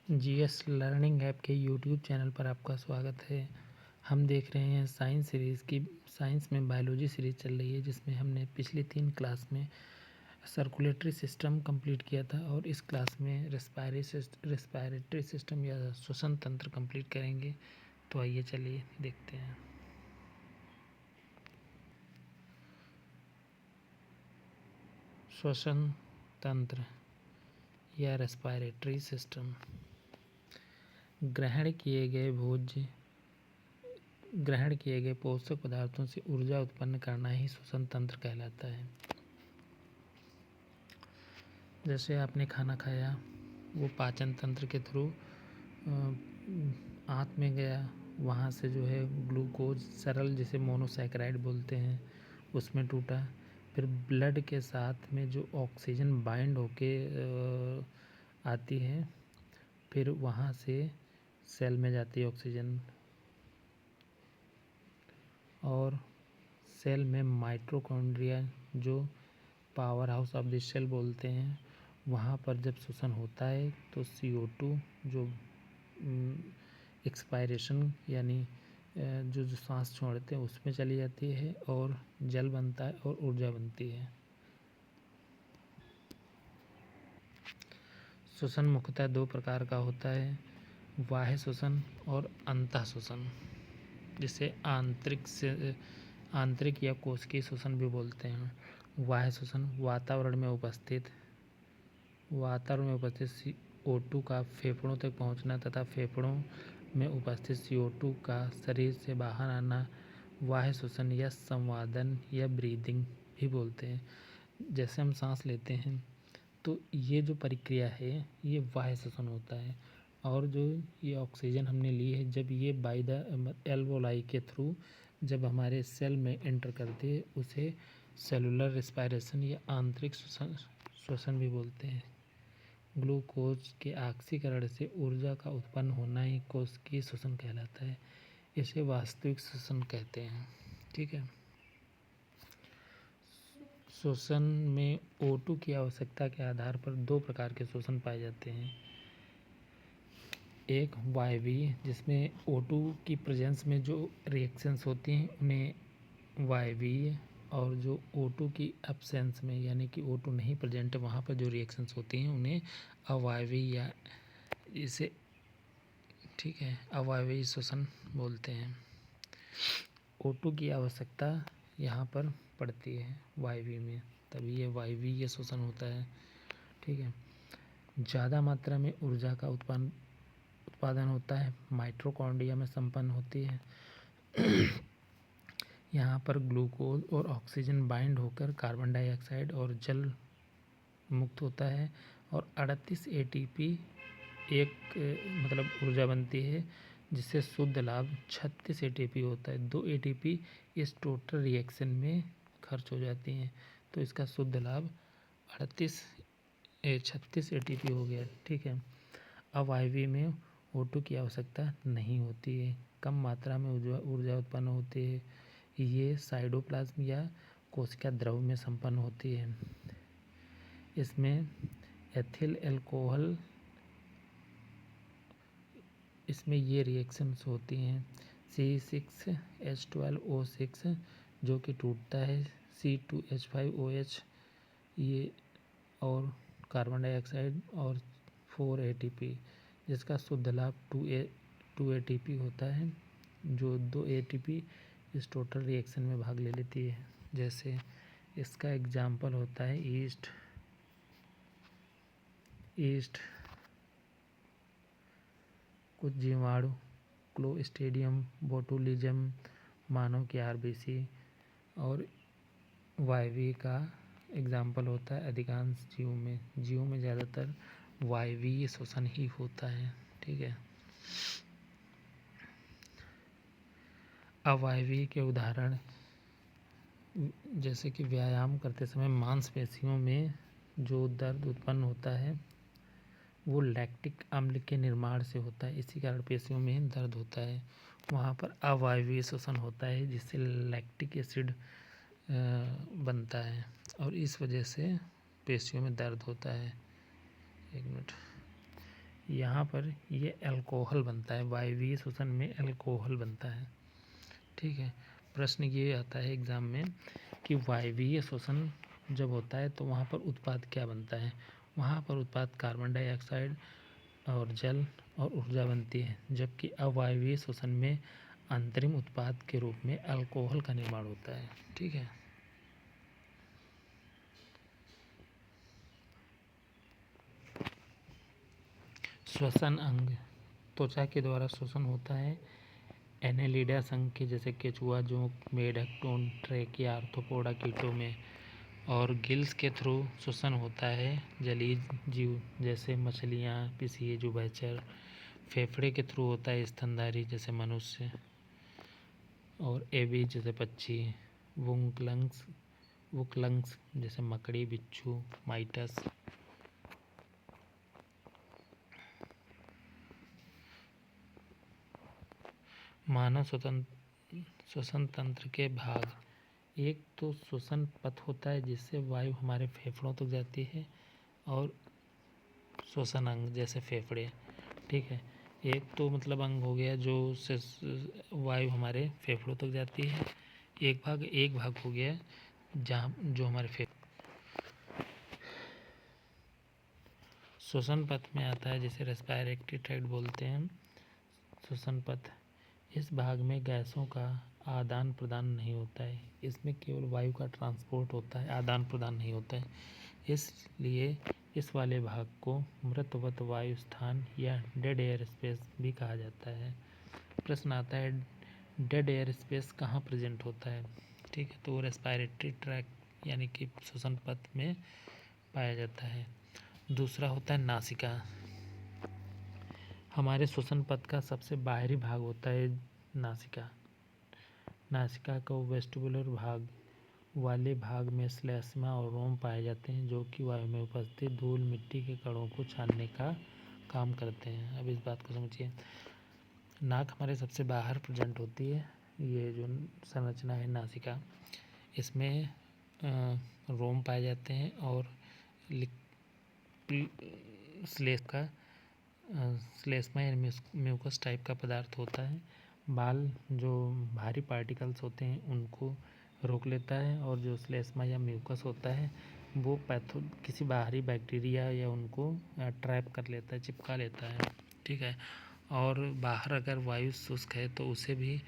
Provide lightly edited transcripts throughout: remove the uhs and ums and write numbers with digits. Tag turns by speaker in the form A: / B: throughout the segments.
A: GS learning app के YouTube channel पर आपका स्वागत है। हम देख रहे हैं साइंस में बायोलॉजी सीरीज़ चल रही है, जिसमें हमने पिछली 3 क्लास में सर्कुलेटरी सिस्टम कंप्लीट किया था और इस क्लास में रेस्पिरेटरी सिस्टम या श्वसन तंत्र कंप्लीट करेंगे। तो आइए चलिए देखते हैं। श्वसन तंत्र या रेस्पिरेटरी सिस्टम ग्रहण किए गए पोषक पदार्थों से ऊर्जा उत्पन्न करना ही श्वसन तंत्र कहलाता है। जैसे आपने खाना खाया, वो पाचन तंत्र के थ्रू आंत में गया, वहाँ से जो है ग्लूकोज सरल, जिसे मोनोसैकेराइड बोलते हैं, उसमें टूटा। फिर ब्लड के साथ में जो ऑक्सीजन बाइंड होके आती है, फिर वहाँ से सेल में जाती है ऑक्सीजन, और सेल में माइटोकॉन्ड्रिया, जो power house of the cell बोलते हैं, वहाँ पर जब श्वसन होता है तो CO2 जो एक्सपायरेशन यानी जो सांस छोड़ते हैं उसमें चली जाती है और जल बनता है और ऊर्जा बनती है। श्वसन मुख्यतः 2 प्रकार का होता है, बाह्य श्वसन और अंतः श्वसन, जिसे आंतरिक या कोशिकीय श्वसन भी बोलते हैं। बाह्य श्वसन वातावरण में उपस्थित CO2 का फेफड़ों तक पहुंचना तथा फेफड़ों में उपस्थित CO2 का शरीर से बाहर आना बाह्य श्वसन या संवादन या ब्रीदिंग भी बोलते हैं। जैसे हम सांस लेते हैं तो ये जो प्रक्रिया है ये बाह्य श्वसन होता है, और जो ये ऑक्सीजन हमने ली है, जब ये बाय द एल्वोलाई के थ्रू जब हमारे सेल में एंटर करती है, उसे सेलुलर रेस्पिरेशन या आंतरिक श्वसन भी बोलते हैं। ग्लूकोज के ऑक्सीकरण से ऊर्जा का उत्पन्न होना ही कोशिकीय श्वसन कहलाता है। इसे वास्तविक श्वसन कहते हैं। ठीक है। श्वसन में O2 की आवश्यकता के आधार पर 2 प्रकार के श्वसन पाए जाते हैं। एक वायवीय, जिसमें O2 की प्रेजेंस में जो रिएक्शंस होती हैं उन्हें वायवीय, और जो O2 की एब्सेंस में यानी कि O2 नहीं प्रेजेंट है वहाँ पर जो रिएक्शंस होती हैं उन्हें अवायवीय या इसे अवायवीय श्वसन बोलते हैं। O2 की आवश्यकता यहाँ पर पड़ती है वायवीय में, तभी ये वायवीय श्वसन होता है। ठीक है। ज़्यादा मात्रा में ऊर्जा का उत्पादन होता है, माइटोकॉन्ड्रिया में संपन्न होती है। यहाँ पर ग्लूकोज और ऑक्सीजन बाइंड होकर कार्बन डाइऑक्साइड और जल मुक्त होता है, और 38 ATP ऊर्जा बनती है, जिससे शुद्ध लाभ 36 ATP होता है। 2 ATP इस टोटल रिएक्शन में खर्च हो जाती हैं, तो इसका शुद्ध लाभ 36 ATP हो गया। ठीक है। अवायवीय में O2 की आवश्यकता नहीं होती है, कम मात्रा में ऊर्जा उत्पन्न होती है। ये साइटोप्लाज्म या कोशिका द्रव में संपन्न होती है। इसमें एथिल अल्कोहल, इसमें ये रिएक्शंस होती हैं, C6H12O6 जो कि टूटता है C2H5OH, ये, और कार्बन डाइऑक्साइड, और 4 ATP, जिसका शुद्ध लाभ 2 ATP होता है, जो 2 ATP इस टोटल रिएक्शन में भाग ले लेती है। जैसे इसका एग्जाम्पल होता है ईस्ट, कुछ जीवाणु, क्लोस्ट्रीडियम बोटुलिज्म, मानव की RBC, और वायवीय का एग्जाम्पल होता है अधिकांश जीवों में ज़्यादातर वायवीय श्वसन ही होता है। ठीक है। अवायवीय के उदाहरण जैसे कि व्यायाम करते समय मांसपेशियों में जो दर्द उत्पन्न होता है वो लैक्टिक अम्ल के निर्माण से होता है, इसी कारण पेशियों में दर्द होता है। वहाँ पर अवायवीय श्वसन होता है, जिससे लैक्टिक एसिड बनता है, और इस वजह से पेशियों में दर्द होता है। एक मिनट। यहाँ पर ये अल्कोहल बनता है, वायवीय श्वसन में अल्कोहल बनता है। ठीक है, प्रश्न ये आता है एग्ज़ाम में कि वायवीय श्वसन जब होता है तो वहाँ पर उत्पाद क्या बनता है। वहाँ पर उत्पाद कार्बन डाइऑक्साइड और जल और ऊर्जा बनती है, जबकि अवायवीय श्वसन में अंतरिम उत्पाद के रूप में अल्कोहल का निर्माण होता है। ठीक है, श्वसन अंग त्वचा के द्वारा श्वसन होता है। एनेलिडा संघ के जैसे केचुआ, जोंक, मेढक, टोन, ट्रेकिया, आर्थ्रोपोडा कीटों में, और गिल्स के थ्रू श्वसन होता है जलीय जीव जैसे मछलियाँ, पिसिए, जुबैचर। फेफड़े के थ्रू होता है स्तनधारी जैसे मनुष्य, और एबीज जैसे पक्षी। वुकलंग्स जैसे मकड़ी, बिच्छू, माइटस। मानव श्वसन तंत्र के भाग, एक तो श्वसन पथ होता है जिससे वायु हमारे फेफड़ों तक जाती है, और श्वसन अंग जैसे फेफड़े। ठीक है, एक तो मतलब अंग हो गया जो से वायु हमारे फेफड़ों तक जाती है, एक भाग हो गया जहाँ जो हमारे श्वसन पथ में आता है, जिसे रेस्पिरेटरी ट्रैक्ट बोलते हैं। श्वसन पथ, इस भाग में गैसों का आदान प्रदान नहीं होता है, इसमें केवल वायु का ट्रांसपोर्ट होता है, आदान प्रदान नहीं होता है। इसलिए इस वाले भाग को मृतवत वायु स्थान या डेड एयर स्पेस भी कहा जाता है। प्रश्न आता है डेड एयर स्पेस कहाँ प्रेजेंट होता है। ठीक है, तो वो रेस्पिरेटरी ट्रैक्ट यानी कि श्वसन पथ में पाया जाता है। दूसरा होता है नासिका। हमारे श्वसन पथ का सबसे बाहरी भाग होता है नासिका। नासिका को वेस्टिबुलर भाग वाले भाग में श्लेष्मा और रोम पाए जाते हैं, जो कि वायु में उपस्थित धूल मिट्टी के कणों को छानने का काम करते हैं। अब इस बात को समझिए। नाक हमारे सबसे बाहर प्रेजेंट होती है, ये जो संरचना है नासिका, इसमें रोम पाए जाते हैं और श्लेष्मा या म्यूकस टाइप का पदार्थ होता है। बाल जो भारी पार्टिकल्स होते हैं उनको रोक लेता है, और जो श्लेष्मा या म्यूकस होता है वो किसी बाहरी बैक्टीरिया या उनको ट्रैप कर लेता है, चिपका लेता है। ठीक है, और बाहर अगर वायु शुष्क है तो उसे भी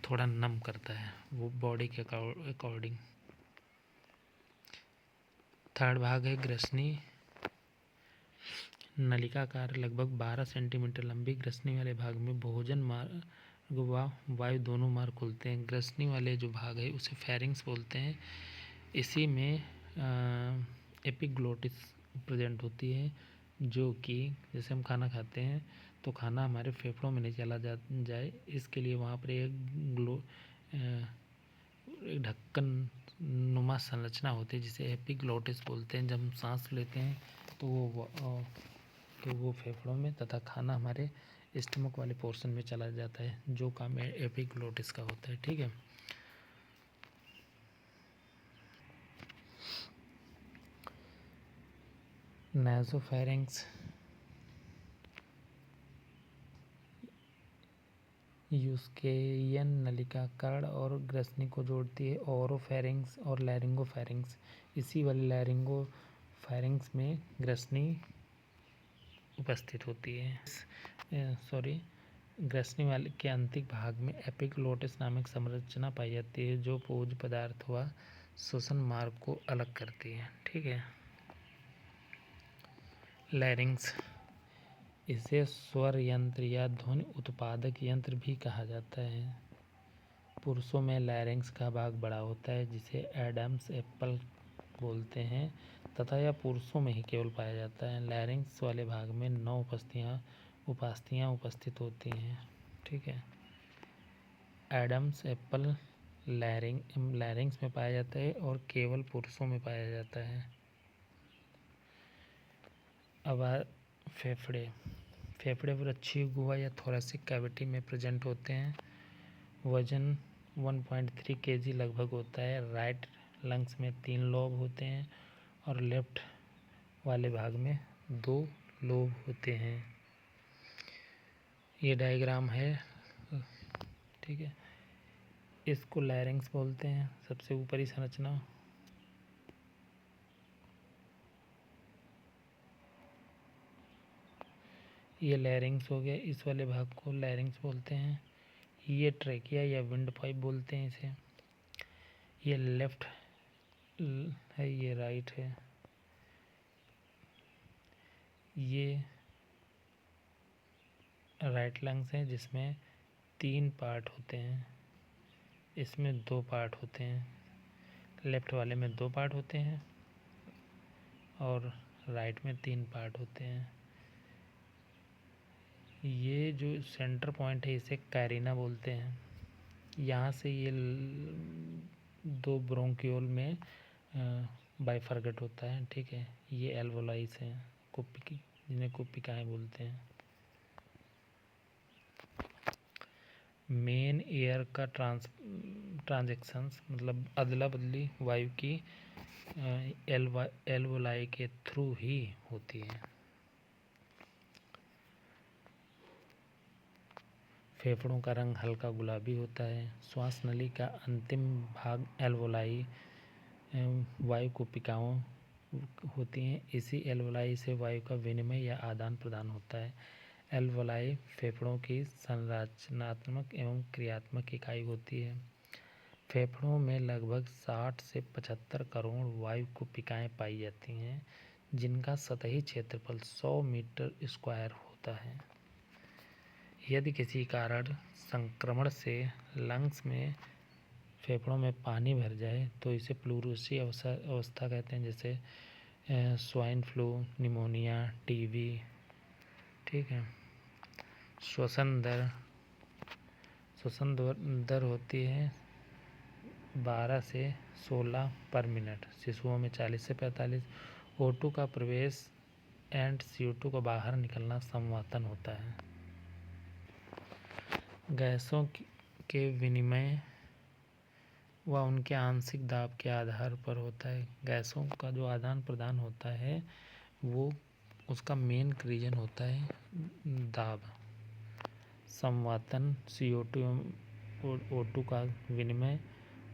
A: थोड़ा नम करता है वो बॉडी के अकॉर्डिंग। थर्ड भाग है ग्रसनी नलिकाकार, लगभग 12 सेंटीमीटर लंबी ग्रसनी वाले भाग में भोजन मार्ग व वायु दोनों मार्ग खुलते हैं। ग्रसनी वाले जो भाग है उसे फेरिंग्स बोलते हैं। इसी में एपिग्लोटिस प्रेजेंट होती है, जो कि जैसे हम खाना खाते हैं तो खाना हमारे फेफड़ों में नहीं चला जाए, इसके लिए वहाँ पर एक ढक्कन नुमा संरचना होती है जिसे एपिग्लोटिस बोलते हैं। जब हम सांस लेते हैं तो वो फेफड़ों में तथा खाना हमारे स्टमक वाले पोर्शन में चला जाता है, जो काम एपिग्लोटिस का होता है। ठीक है, नासोफेरिंक्स यूस्केरियन नलिका कर्ण और ग्रसनी को जोड़ती है। ओरोफेरिंक्स और लैरिंगोफेरिंक्स, इसी वाले लैरिंगोफेरिंक्स में ग्रसनी उपस्थित होती है। ग्रसनी वाले के आंतरिक भाग में एपिग्लोटिस नामक संरचना पाई जाती है, जो भोज्य पदार्थ व श्वसन मार्ग को अलग करती है। ठीक है, लैरिंग्स, इसे स्वर यंत्र या ध्वनि उत्पादक यंत्र भी कहा जाता है। पुरुषों में लैरिंग्स का भाग बड़ा होता है, जिसे एडम्स एप्पल बोलते हैं, तथा यह पुरुषों में ही केवल पाया जाता है। लैरिंग्स वाले भाग में 9 उपास्थियाँ उपस्थित होती हैं। ठीक है, एडम्स एप्पल लैरिंग्स में पाया जाता है और केवल पुरुषों में पाया जाता है। अब फेफड़े वृक्षीय गुहा या थोरैसिक कैविटी में प्रेजेंट होते हैं। वजन 1.3 kg लगभग होता है। राइट लंग्स में 3 लोब होते हैं और लेफ्ट वाले भाग में 2 लोब होते हैं। ये डायग्राम है, ठीक है। इसको लैरिंग्स बोलते हैं, सबसे ऊपरी संरचना। ये लैरिंग्स हो गया, इस वाले भाग को लैरिंग्स बोलते हैं। ये ट्रेकिया या विंड पाइप बोलते हैं इसे। ये लेफ्ट है, ये राइट है। ये राइट लंग्स है जिसमें 3 पार्ट होते हैं, इसमें 2 पार्ट होते हैं। लेफ्ट वाले में 2 पार्ट होते हैं और राइट में 3 पार्ट होते हैं। ये जो सेंटर पॉइंट है इसे कैरिना बोलते हैं। यहाँ से ये 2 ब्रोंक्यूल में बाइफरगेट होता है, ठीक है। ये एल्वोलाइस हैं, कुप्पी, जिन्हें कुप्पिकाएँ बोलते हैं। मेन एयर का ट्रांजैक्शंस मतलब अदला बदली वायु की एल्वोलाई के थ्रू ही होती है। फेफड़ों का रंग हल्का गुलाबी होता है। श्वास नली का अंतिम भाग एल्वोलाई वायु कुप्पिकाओं होती हैं। इसी एल्वोलाई से वायु का विनिमय या आदान प्रदान होता है। एल्वोलाई फेफड़ों की संरचनात्मक एवं क्रियात्मक इकाई होती है। फेफड़ों में लगभग 60 से 75 करोड़ वायु कुप्पिकाएँ पाई जाती हैं, जिनका सतही क्षेत्रफल 100 मीटर स्क्वायर होता है। यदि किसी कारण संक्रमण से लंग्स में फेफड़ों में पानी भर जाए तो इसे प्लूरसी अवस्था कहते हैं, जैसे स्वाइन फ्लू, निमोनिया, टीबी, ठीक है। श्वसन दर होती है 12 से 16 पर मिनट। शिशुओं में 40 से 45। O2 का प्रवेश एंड CO2 का बाहर निकलना संवातन होता है। गैसों के विनिमय व उनके आंशिक दाब के आधार पर होता है। गैसों का जो आदान प्रदान होता है वो उसका मेन रीजन होता है दाब। संवातन CO2 और O2 का विनिमय,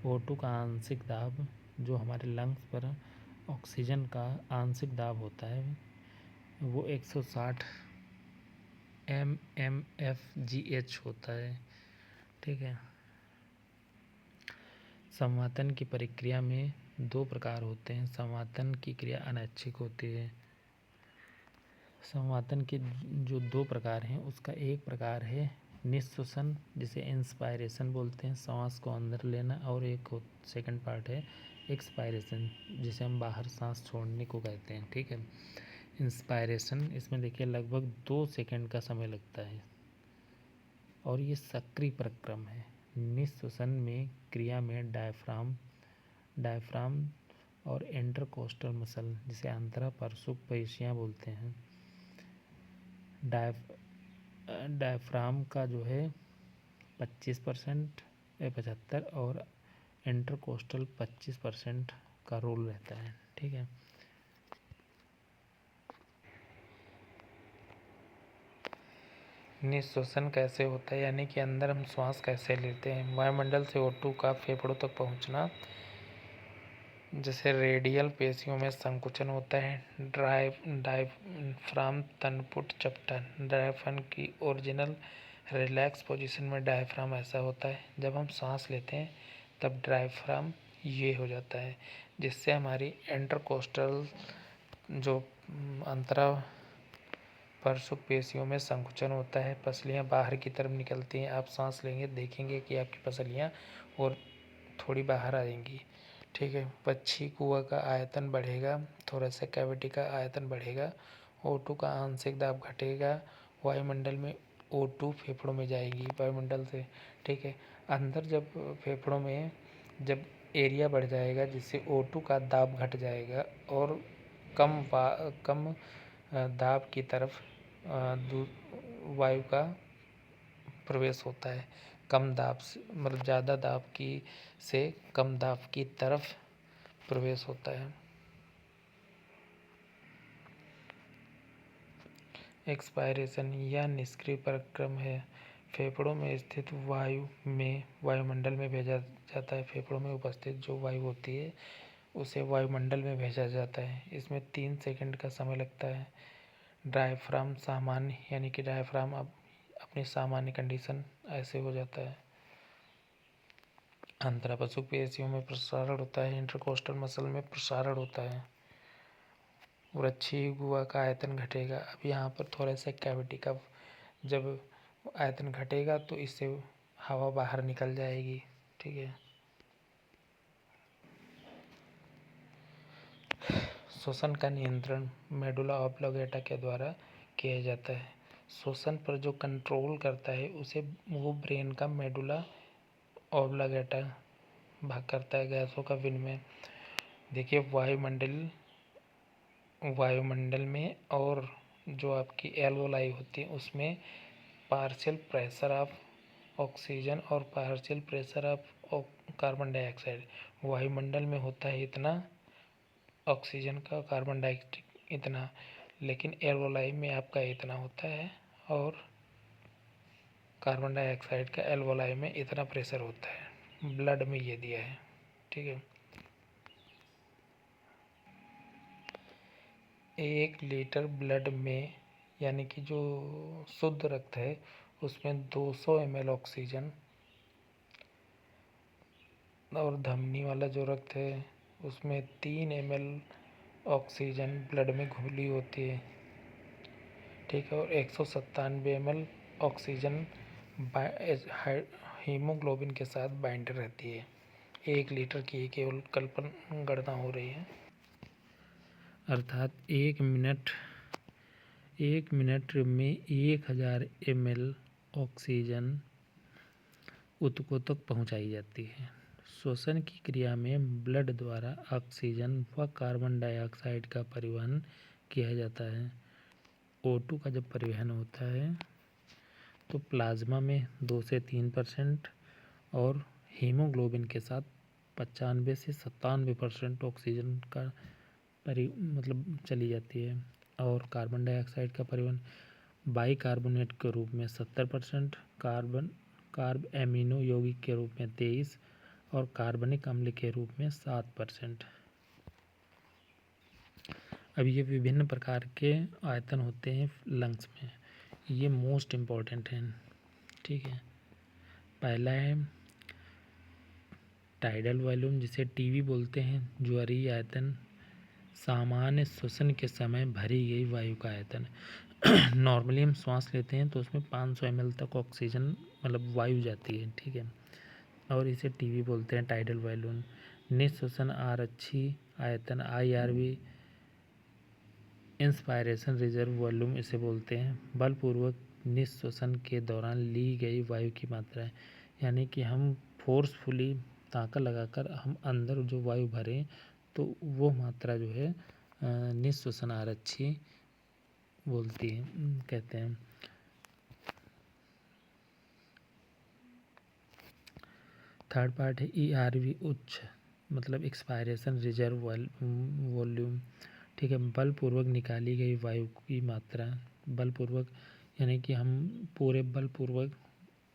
A: O2 का आंशिक दाब जो हमारे लंग्स पर ऑक्सीजन का आंशिक दाब होता है वो 160 mmFGH होता है, ठीक है। संवातन की प्रक्रिया में 2 प्रकार होते हैं। संवातन की क्रिया अनैच्छिक होती है। संवातन के जो 2 प्रकार हैं उसका एक प्रकार है निःश्वसन, जिसे इंस्पायरेशन बोलते हैं, सांस को अंदर लेना, और एक सेकंड पार्ट है एक्सपायरेशन, जिसे हम बाहर सांस छोड़ने को कहते हैं, ठीक है। इंस्पायरेशन, इसमें देखिए लगभग 2 सेकंड का समय लगता है और ये सक्रिय प्रक्रम है। निःश्वसन में क्रिया में डायफ्राम और इंटरकोस्टल मसल, जिसे अंतरा पार्श्विक पेशियाँ बोलते हैं, डायफ्राम का जो है 75% और इंटरकोस्टल 25% का रोल रहता है, ठीक है। निःश्वसन कैसे होता है, यानी कि अंदर हम श्वास कैसे लेते हैं। वायुमंडल से O2 का फेफड़ों तक पहुंचना, जैसे रेडियल पेशियों में संकुचन होता है। डायफ्राम तनपुट चपटा, डायफ्राम की ओरिजिनल रिलैक्स पोजीशन में डायफ्राम ऐसा होता है। जब हम सांस लेते हैं तब डायफ्राम ये हो जाता है, जिससे हमारी इंटरकोस्टल जो अंतरा पार्श्विक पेशियों में संकुचन होता है। पसलियाँ बाहर की तरफ निकलती हैं। आप सांस लेंगे देखेंगे कि आपकी पसलियाँ और थोड़ी बाहर आएंगी, ठीक है। पक्षी कुआ का आयतन बढ़ेगा, थोरेसिक कैविटी का आयतन बढ़ेगा, O2 का आंशिक दाब घटेगा। वायुमंडल में O2 फेफड़ों में जाएगी वायुमंडल से, ठीक है। अंदर जब फेफड़ों में जब एरिया बढ़ जाएगा जिससे O2 का दाब घट जाएगा और कम दाब की तरफ वायु का प्रवेश होता है। कम दाब से मतलब ज़्यादा दाब की से कम दाब की तरफ प्रवेश होता है। एक्सपायरेशन या निष्क्रिय परिक्रम है। फेफड़ों में स्थित वायु में वायुमंडल में भेजा जाता है। फेफड़ों में उपस्थित जो वायु होती है उसे वायुमंडल में भेजा जाता है। इसमें 3 सेकंड का समय लगता है। डायफ्राम सामान्य, यानी कि डायफ्राम अब अपनी सामान्य कंडीशन ऐसे हो जाता है। अंतरापसु पेशियों में प्रसारण होता है। इंटरकोस्टल मसल में प्रसारण होता है। वृक्षीय गुहा का आयतन घटेगा। अब यहाँ पर थोड़ा सा कैविटी का जब आयतन घटेगा तो इससे हवा बाहर निकल जाएगी। ठीक है। श्वसन का नियंत्रण मेडुला ऑब्लोंगेटा के द्वारा किया जाता है। श्वसन पर जो कंट्रोल करता है उसे वो ब्रेन का मेडुला ऑब्लोंगेटा भाग करता है। गैसों का विनिमय, देखिए वायुमंडल में और जो आपकी एल्वोलाई होती है उसमें पार्शियल प्रेशर ऑफ ऑक्सीजन और partial pressure of carbon dioxide वायुमंडल में होता है इतना ऑक्सीजन का, कार्बन डाइऑक्साइड इतना, लेकिन एल्वोलाई में आपका इतना होता है और कार्बन डाइऑक्साइड का एल्वोलाई में इतना प्रेशर होता है। ब्लड में ये दिया है। ठीक है। 1 लीटर ब्लड में, यानी कि जो शुद्ध रक्त है उसमें 200 ml ऑक्सीजन और धमनी वाला जो रक्त है उसमें 3 ml ऑक्सीजन ब्लड में घुली होती है। ठीक है। और 197 ml ऑक्सीजन हीमोग्लोबिन के साथ बाइंड रहती है। 1 लीटर की केवल कल्पना गणना हो रही है। अर्थात 1 मिनट में 1000 ml ऑक्सीजन ऊतकों तक पहुंचाई जाती है। श्वसन की क्रिया में ब्लड द्वारा ऑक्सीजन व कार्बन डाइऑक्साइड का परिवहन किया जाता है। O2 का जब परिवहन होता है तो प्लाज्मा में 2 से 3% और हीमोग्लोबिन के साथ 95 से 97% ऑक्सीजन का मतलब चली जाती है। और कार्बन डाइऑक्साइड का परिवहन बाइकार्बोनेट के रूप में 70%, कार्ब एमिनो यौगिक के रूप में 23 और कार्बनिक अम्ल के रूप में 7%। अब ये विभिन्न प्रकार के आयतन होते हैं लंग्स में, ये मोस्ट इम्पॉर्टेंट हैं। ठीक है। पहला है टाइडल वॉल्यूम, जिसे टीवी बोलते हैं। ज्वरीय आयतन सामान्य श्वसन के समय भरी गई वायु का आयतन। नॉर्मली हम श्वास लेते हैं तो उसमें 500 ml तक ऑक्सीजन मतलब वायु जाती है। ठीक है। और इसे टीवी बोलते हैं, टाइडल वॉल्यूम। निःश्वसन आरक्षी आयतन IRV इंस्पायरेशन रिजर्व वॉल्यूम इसे बोलते हैं। बलपूर्वक निःश्वसन के दौरान ली गई वायु की मात्रा है, यानी कि हम फोर्सफुली ताकत लगाकर हम अंदर जो वायु भरें तो वो मात्रा जो है निःश्वसन आरक्षी बोलती है, कहते हैं। थर्ड पार्ट है ERV उच्च मतलब एक्सपायरेशन रिजर्व वॉल्यूम। ठीक है। बलपूर्वक निकाली गई वायु की मात्रा, बलपूर्वक यानी कि हम पूरे बलपूर्वक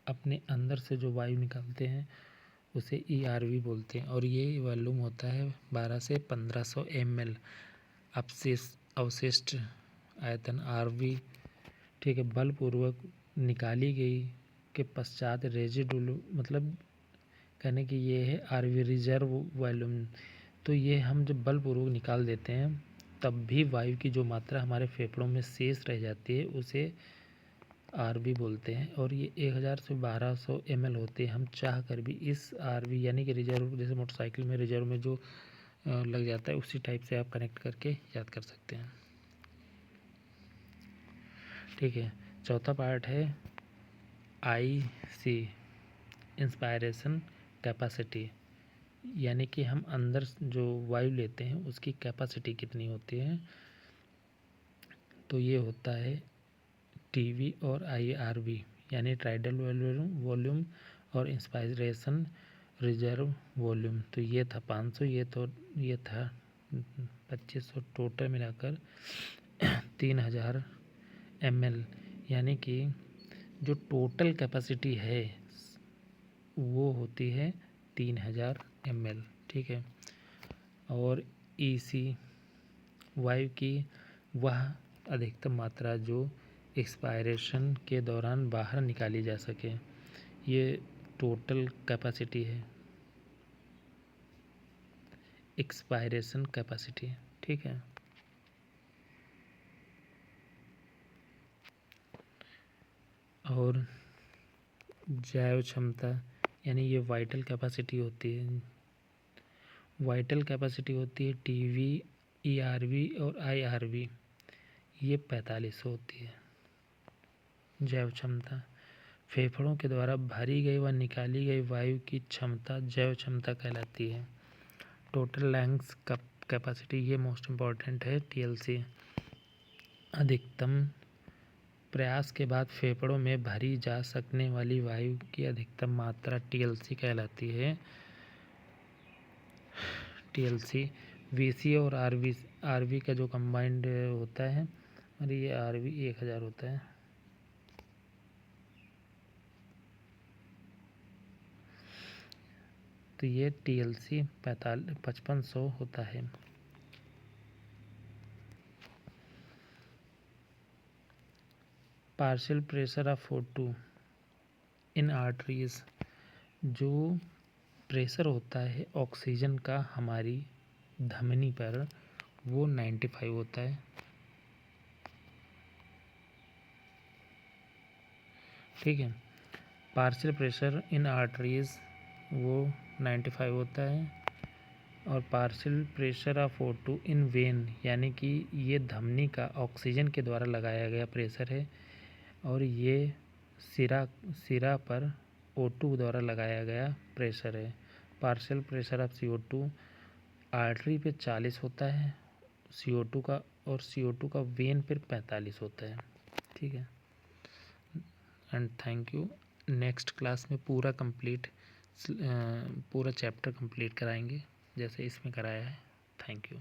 A: अपने अंदर से जो वायु निकालते हैं उसे ERV बोलते हैं। और ये वॉल्यूम होता है 12 से 1500 ml। अवशिष्ट आयतन RV। ठीक है। बलपूर्वक निकाली गई के पश्चात रेजिडुअल मतलब कहने की ये है RV रिजर्व वॉल्यूम। तो ये हम जब बलपूर्वक निकाल देते हैं तब भी वायु की जो मात्रा हमारे फेफड़ों में शेष रह जाती है उसे RV बोलते हैं। और ये 1000 से 1200 ml होते हैं। हम चाह कर भी इस RV यानी कि रिजर्व, जैसे मोटरसाइकिल में रिजर्व में जो लग जाता है उसी टाइप से आप कनेक्ट करके याद कर सकते हैं। ठीक है। चौथा पार्ट है IC इंस्पायरेशन कैपेसिटी, यानी कि हम अंदर जो वायु लेते हैं उसकी कैपेसिटी कितनी होती है। तो ये होता है TV और IRV यानी टाइडल वॉल्यूम और इंस्पायरेशन रिजर्व वॉल्यूम। तो ये था 500, ये था 2500, टोटल मिलाकर 3000 ml, यानी कि जो टोटल कैपेसिटी है वो होती है 3000 ml। ठीक है। और EC वायु की वह अधिकतम मात्रा जो एक्सपायरेशन के दौरान बाहर निकाली जा सके, ये टोटल कैपेसिटी है, एक्सपायरेशन कैपेसिटी। ठीक है। और जैव क्षमता यानी ये वाइटल कैपेसिटी होती है। वाइटल कैपेसिटी होती है TV, ERV और IRV, ये 45 होती है। जैव क्षमता फेफड़ों के द्वारा भरी गई व निकाली गई वायु की क्षमता जैव क्षमता कहलाती है। टोटल लंग्स कैपेसिटी, ये मोस्ट इम्पॉर्टेंट है, TLC। अधिकतम प्रयास के बाद फेफड़ों में भरी जा सकने वाली वायु की अधिकतम मात्रा TLC कहलाती है। TLC VC और RV का जो कंबाइंड होता है, और ये RV 1000 होता है। तो ये TLC 5500 होता है। Partial pressure of O2 in arteries, जो प्रेशर होता है ऑक्सीजन का हमारी धमनी पर, वो 95 होता है। ठीक है। पार्शियल प्रेशर इन आर्टरीज वो 95 होता है। और partial pressure of O2 in when, यानी कि ये धमनी का ऑक्सीजन के द्वारा लगाया गया प्रेशर है, और ये सिरा पर O2 द्वारा लगाया गया प्रेशर है। Partial pressure of CO2 artery पे 40 होता है CO2 का, और CO2 का वेन पर 45 होता है। ठीक है। And thank you. Next class में पूरा चैप्टर कंप्लीट कराएंगे जैसे इसमें कराया है। Thank you.